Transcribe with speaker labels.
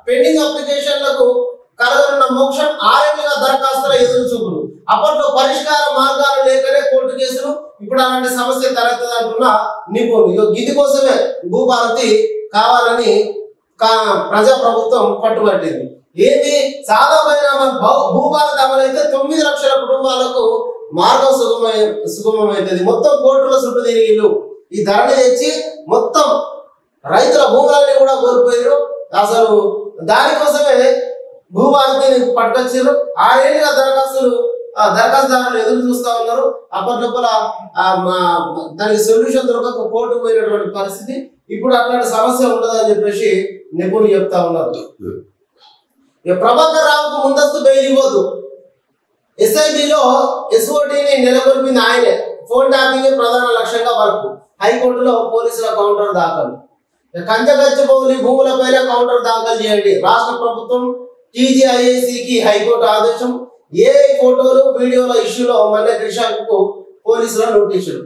Speaker 1: Pending అప్లికేషన్లకు కలగనున్న మోక్షం 6 ఏళ్లుగా దరఖాస్తుల ఎదురు చూపులు. అప్పట్లో పరిష్కార మార్గాలు లేకనే కోర్టు కేసులు. ఇప్పుడు అలాంటి సమస్య తలెత్తదంటున్న నిపుణులు. ఇది కోసమే భూభారతి కావాలని ప్రజా ప్రభుత్వం పట్టుబట్టింది. ఏంటి సాధారణ భూభారతి అమలైతే 9 లక్షల కుటుంబాలకు మార్గం సుగమమైతుంది. మొత్తం కోర్టుల చుట్టూ తిరిగిలు ఈ ధరని తెచ్చి మొత్తం రైతుల భూములన్నీ కూడా కోల్పోయారు. అసలు దానికోసమే భూభారతిని పట్టుకొచ్చారు. 6 ఏళ్ళుగా దరఖాస్తుదారులు ఎదురు చూస్తా ఉన్నారు. అప్పట్లోపల దానికి సొల్యూషన్ దొరకక కోర్టు పోయినటువంటి పరిస్థితి. ఇప్పుడు అట్లాంటి సమస్య ఉండదని చెప్పేసి నిపుణులు చెప్తా ఉన్నారు. ప్రభాకర్ రావుకు ముందస్తు బెయిల్ ఇవ్వద్దు. ఎస్ఐబిలో ఎస్ఓటీని నెలకొల్పింది ఆయనే. ఫోన్ ట్యాపింగ్ ప్రధాన లక్ష్యంగా వర్క్. హైకోర్టులో పోలీసుల కౌంటర్ దాఖలు. కంచగచ్చిబౌలి భూములపైన కౌంటర్ దాఖలు చేయండి. రాష్ట్ర ప్రభుత్వం టీజీఐఏసీకి హైకోర్టు ఆదేశం. ఏ ఫోటోలు వీడియోల ఇష్యూలో మల్లె త్రిషాకు పోలీసుల నోటీసులు.